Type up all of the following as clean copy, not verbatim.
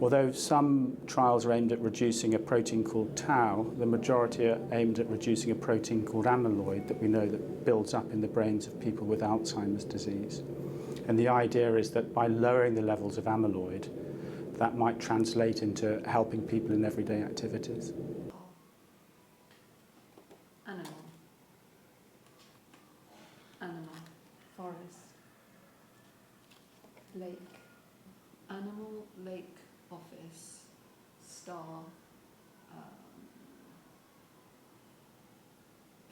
Although some trials are aimed at reducing a protein called tau, the majority are aimed at reducing a protein called amyloid that we know that builds up in the brains of people with Alzheimer's disease. And the idea is that by lowering the levels of amyloid, that might translate into helping people in everyday activities. Animal, forest, lake, animal, lake, office, star,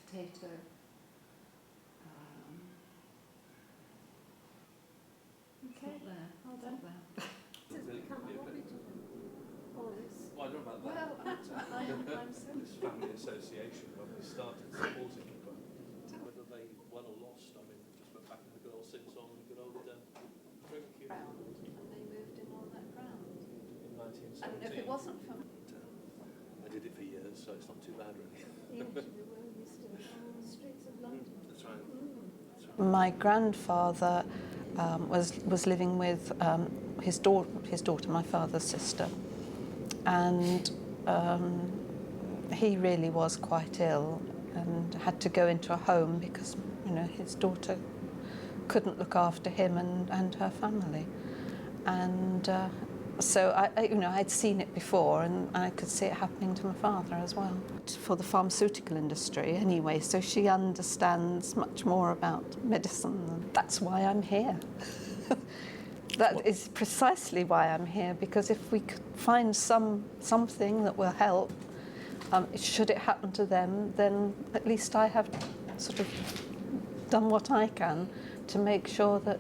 potato, okay, well done. Well, I don't know about that. I'm so This family association, when we started supporting the grant, whether they won or lost, I mean, just went back in the good old sing-song and good old drink you. and they moved in on that ground. In 1917. And if it wasn't for I did it for years, so it's not too bad, really. Yes, we were used to it on the streets of London. That's right. That's right. My grandfather was living with his daughter, my father's sister, and he really was quite ill and had to go into a home because, you know, his daughter couldn't look after him and her family. And so I'd seen it before, and I could see it happening to my father as well. For the pharmaceutical industry anyway, so she understands much more about medicine. That's why I'm here. That is precisely why I'm here, because if we could find something that will help, should it happen to them, then at least I have sort of done what I can to make sure that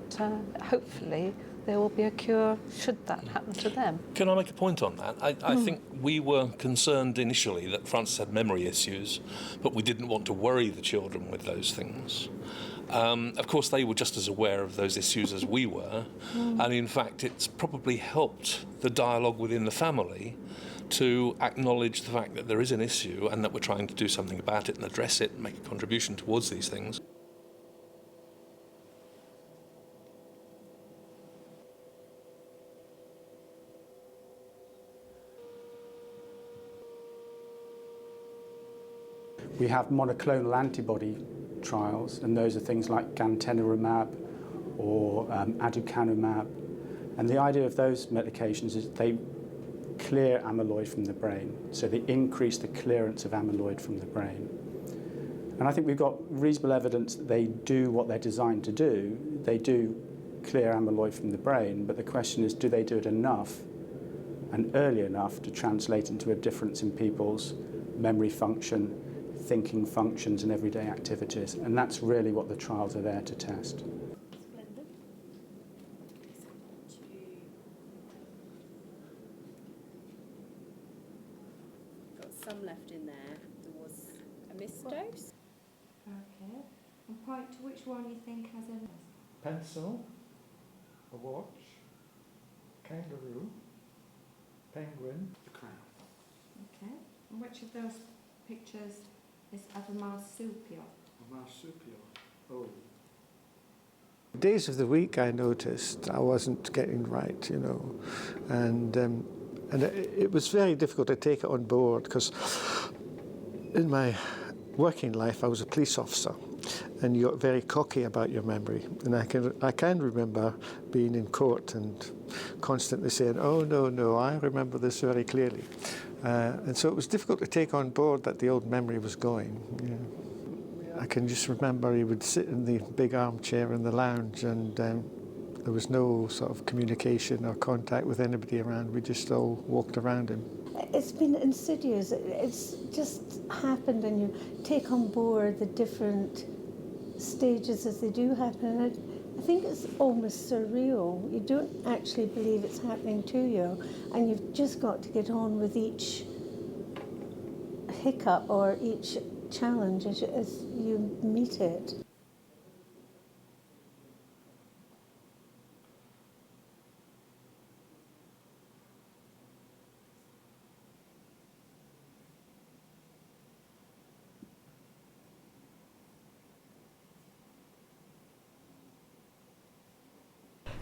hopefully there will be a cure should that happen to them. Can I make a point on that? I think we were concerned initially that Frances had memory issues, but we didn't want to worry the children with those things. Of course, they were just as aware of those issues as we were, and in fact it's probably helped the dialogue within the family to acknowledge the fact that there is an issue and that we're trying to do something about it and address it and make a contribution towards these things. We have monoclonal antibody trials, and those are things like gantenerumab or aducanumab. And the idea of those medications is they clear amyloid from the brain, so they increase the clearance of amyloid from the brain. And I think we've got reasonable evidence that they do what they're designed to do. They do clear amyloid from the brain, but the question is, do they do it enough and early enough to translate into a difference in people's memory function, thinking functions and everyday activities? And that's really what the trials are there to test. Splendid. Got some left in there. There was a missed dose. Okay. And point to which one you think has a Pencil, a watch, kangaroo, penguin, the crown. Okay. And which of those pictures is of a marsupial? A marsupial. Oh. Days of the week I noticed I wasn't getting right, you know, and it was very difficult to take it on board because in my working life I was a police officer, and you got very cocky about your memory. And I can remember being in court and constantly saying, "Oh no, I remember this very clearly." And so it was difficult to take on board that the old memory was going. I can just remember he would sit in the big armchair in the lounge, and there was no sort of communication or contact with anybody around. We just all walked around him. It's been insidious. It's just happened, and you take on board the different stages as they do happen. And I think it's almost surreal. You don't actually believe it's happening to you, and you've just got to get on with each hiccup or each challenge as you meet it.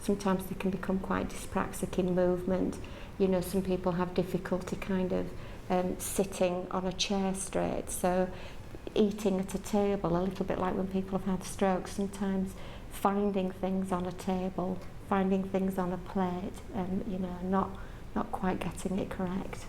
sometimes they can become quite dyspraxic in movement. You know, some people have difficulty kind of sitting on a chair straight, so eating at a table, a little bit like when people have had strokes, sometimes finding things on a table, finding things on a plate, and you know, not quite getting it correct.